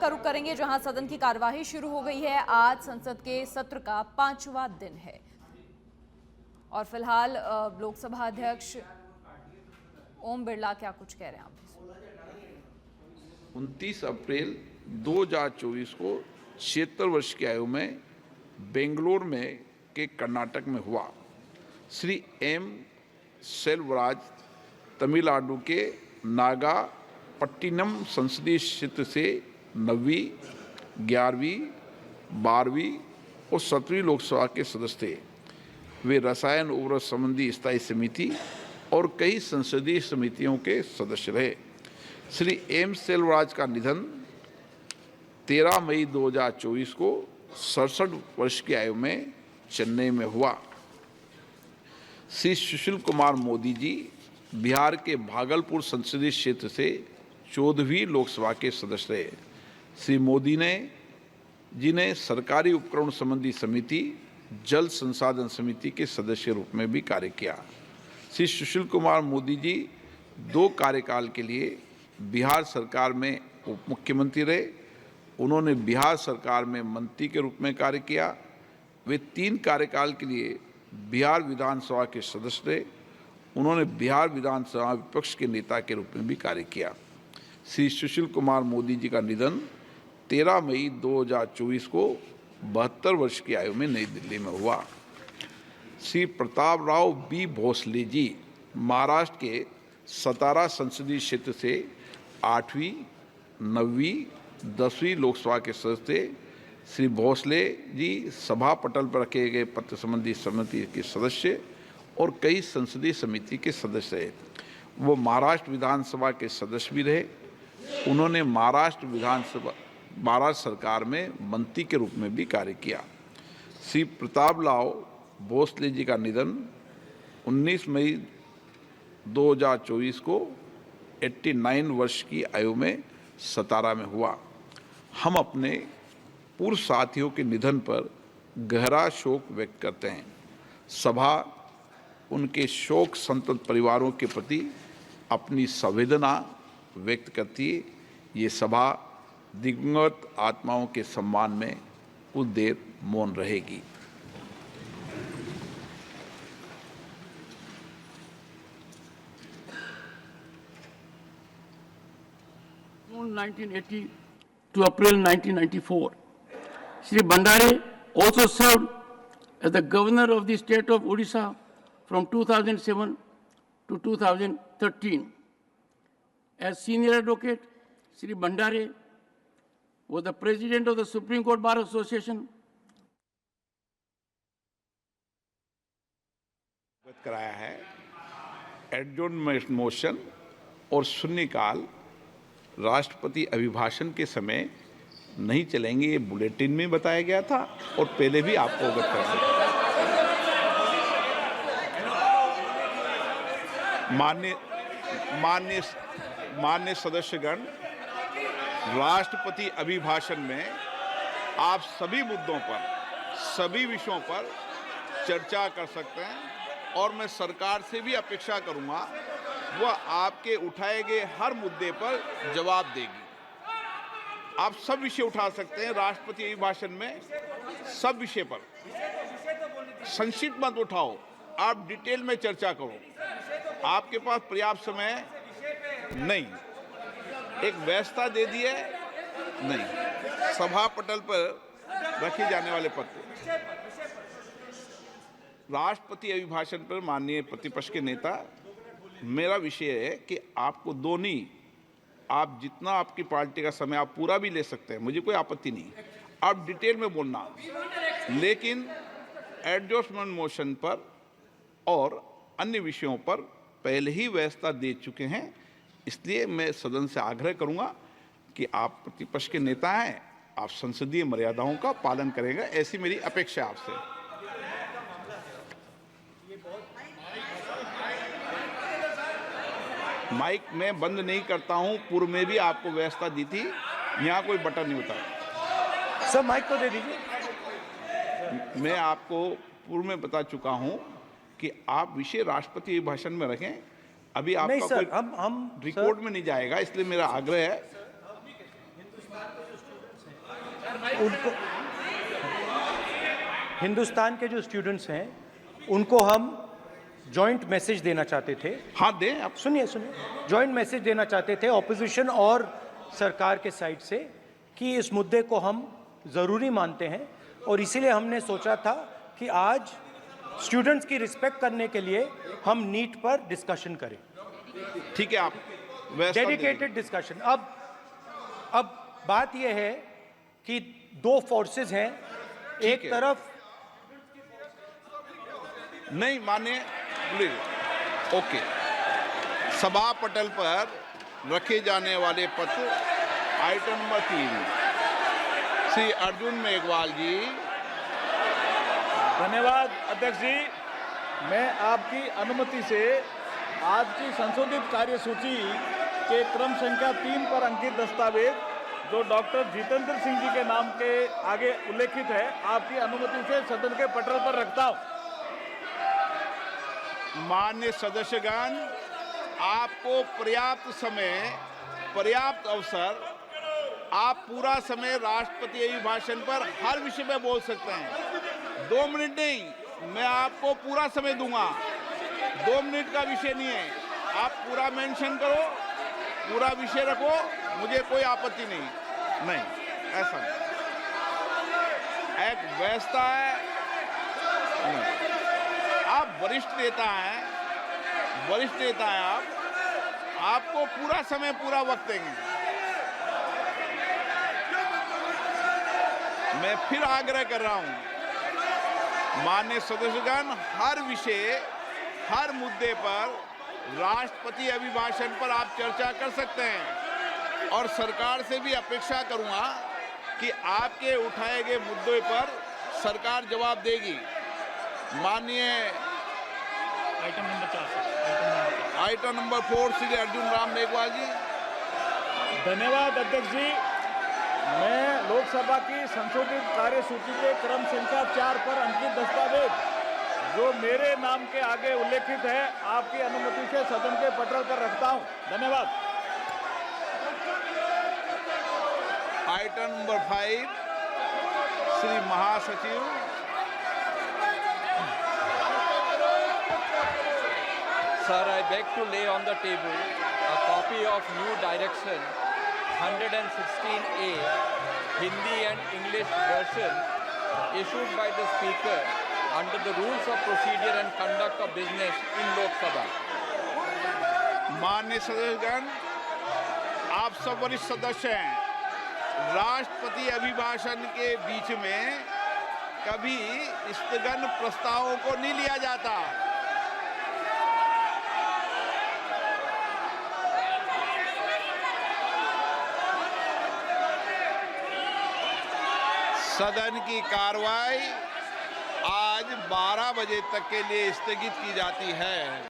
का रुख करेंगे, जहां सदन की कार्यवाही शुरू हो गई है। आज संसद के सत्र का 5वां दिन है और फिलहाल लोकसभा अध्यक्ष ओम बिरला क्या कुछ कह रहे हैं आप? 29 अप्रैल 2024 को 76 वर्ष की आयु में बेंगलोर में के कर्नाटक में हुआ। श्री एम सेल्वराज तमिलनाडु के नागापट्टिनम संसदीय क्षेत्र से 9वीं, 11वीं, 12वीं और 17वीं लोकसभा के सदस्य थे। वे रसायन उर्वरक संबंधी स्थायी समिति और कई संसदीय समितियों के सदस्य रहे। श्री एम सेल्वराज का निधन 13 मई 2024 को 67 वर्ष की आयु में चेन्नई में हुआ। श्री सुशील कुमार मोदी जी बिहार के भागलपुर संसदीय क्षेत्र से 14वीं लोकसभा के सदस्य रहे। श्री मोदी जी ने सरकारी उपकरण संबंधी समिति, जल संसाधन समिति के सदस्य के रूप में भी कार्य किया। श्री सुशील कुमार मोदी जी 2 कार्यकाल के लिए बिहार सरकार में उप मुख्यमंत्री रहे। उन्होंने बिहार सरकार में मंत्री के रूप में कार्य किया। वे 3 कार्यकाल के लिए बिहार विधानसभा के सदस्य रहे। उन्होंने बिहार विधानसभा विपक्ष के नेता के रूप में भी कार्य किया। श्री सुशील कुमार मोदी जी का निधन 13 मई 2024 को 72 वर्ष की आयु में नई दिल्ली में हुआ। श्री प्रताप राव बी भोसले जी महाराष्ट्र के सतारा संसदीय क्षेत्र से 8वीं, 9वीं, 10वीं लोकसभा के सदस्य थे। श्री भोसले जी सभा पटल पर रखे गए पत्र संबंधी समिति के सदस्य और कई संसदीय समिति के सदस्य रहे। वो महाराष्ट्र विधानसभा के सदस्य भी रहे। उन्होंने महाराष्ट्र सरकार में मंत्री के रूप में भी कार्य किया। श्री प्रताप राव भोसले जी का निधन 19 मई 2024 को 89 वर्ष की आयु में सतारा में हुआ। हम अपने पूर्व साथियों के निधन पर गहरा शोक व्यक्त करते हैं। सभा उनके शोक संतप्त परिवारों के प्रति अपनी संवेदना व्यक्त करती है। ये सभा दिवंगत आत्माओं के सम्मान में कुछ देर मौन रहेगी। June 1980 to April 1994. Shri Bhandare also served as the governor of the state of Odisha from 2007 to 2013. As senior advocate, Shri Bhandare was the president of the Supreme Court Bar Association. कराया है adjournment motion और शून्यकाल राष्ट्रपति अभिभाषण के समय नहीं चलेंगे। ये बुलेटिन में बताया गया था और पहले भी आपको अवगत कर सकते। मान्य सदस्यगण, राष्ट्रपति अभिभाषण में आप सभी मुद्दों पर, सभी विषयों पर चर्चा कर सकते हैं और मैं सरकार से भी अपेक्षा करूंगा वह आपके उठाए गए हर मुद्दे पर जवाब देगी। आप सब विषय उठा सकते हैं राष्ट्रपति अभिभाषण में, सब विषय पर। संक्षिप्त मत उठाओ, आप डिटेल में चर्चा करो। आपके पास पर्याप्त समय नहीं, एक व्यवस्था दे दी है नहीं। सभा पटल पर रखे जाने वाले पत्र राष्ट्रपति अभिभाषण पर माननीय प्रतिपक्ष के नेता, मेरा विषय है कि आपको दो नहीं, आप जितना आपकी पार्टी का समय आप पूरा भी ले सकते हैं, मुझे कोई आपत्ति नहीं। आप डिटेल में बोलना, लेकिन एडजॉर्नमेंट मोशन पर और अन्य विषयों पर पहले ही व्यवस्था दे चुके हैं। इसलिए मैं सदन से आग्रह करूंगा कि आप प्रतिपक्ष के नेता हैं, आप संसदीय मर्यादाओं का पालन करेंगे, ऐसी मेरी अपेक्षा है आपसे। माइक मैं बंद नहीं करता हूं, पूर्व में भी आपको व्यवस्था दी थी, यहाँ कोई बटन नहीं होता। सर माइक तो दे दीजिए। मैं आपको पूर्व में बता चुका हूं कि आप विषय राष्ट्रपति भाषण में रखें। अभी आपका नहीं सर, कोई हम रिकॉर्ड में नहीं जाएगा, इसलिए मेरा आग्रह है। उनको हिंदुस्तान के जो स्टूडेंट्स हैं उनको हम जॉइंट मैसेज देना चाहते थे। हाँ दें आप। सुनिए जॉइंट मैसेज देना चाहते थे ऑपोजिशन और सरकार के साइड से कि इस मुद्दे को हम ज़रूरी मानते हैं और इसीलिए हमने सोचा था कि आज स्टूडेंट्स की रिस्पेक्ट करने के लिए हम नीट पर डिस्कशन करें। ठीक है, आप वैसा डेडिकेटेड डिस्कशन। अब बात यह है कि दो फोर्सेस हैं, एक है। तरफ नहीं माने प्लीज। ओके, सभा पटल पर रखे जाने वाले पत्र आइटम नंबर 3 श्री अर्जुन मेघवाल जी। धन्यवाद अध्यक्ष जी। मैं आपकी अनुमति से आज की संशोधित कार्यसूची के क्रम संख्या 3 पर अंकित दस्तावेज जो डॉक्टर जितेंद्र सिंह जी के नाम के आगे उल्लेखित है, आपकी अनुमति से सदन के पटल पर रखता हूं। मान्य सदस्यगण, आपको पर्याप्त समय, पर्याप्त अवसर, आप पूरा समय राष्ट्रपति अभिभाषण पर हर विषय में बोल सकते हैं। 2 मिनट नहीं, मैं आपको पूरा समय दूंगा। 2 मिनट का विषय नहीं है, आप पूरा मेंशन करो, पूरा विषय रखो, मुझे कोई आपत्ति नहीं, ऐसा नहीं। एक व्यवस्था है, आप वरिष्ठ नेता हैं आप, आपको पूरा समय, पूरा वक्त देंगे। मैं फिर आग्रह कर रहा हूं, माननीय सदस्यगण, हर विषय, हर मुद्दे पर राष्ट्रपति अभिभाषण पर आप चर्चा कर सकते हैं और सरकार से भी अपेक्षा करूंगा कि आपके उठाए गए मुद्दों पर सरकार जवाब देगी। माननीय आइटम नंबर 4 श्री अर्जुन राम मेघवाल जी। धन्यवाद अध्यक्ष जी। मैं लोकसभा की संशोधित कार्यसूची के क्रम संख्या 4 पर अंकित दस्तावेज जो मेरे नाम के आगे उल्लेखित है, आपकी अनुमति से सदन के पटल पर रखता हूं। धन्यवाद। आइटम नंबर 5 श्री महासचिव। Sir, I beg to lay on the table a copy of new direction 116A, Hindi and English version issued by the Speaker under the rules of procedure and conduct of business in Lok Sabha. माननीय सदस्यगण, आप सब वरिष्ठ सदस्य हैं। राष्ट्रपति अभिभाषण के बीच में कभी स्थगन प्रस्तावों को नहीं लिया जाता। सदन की कार्रवाई आज 12 बजे तक के लिए स्थगित की जाती है।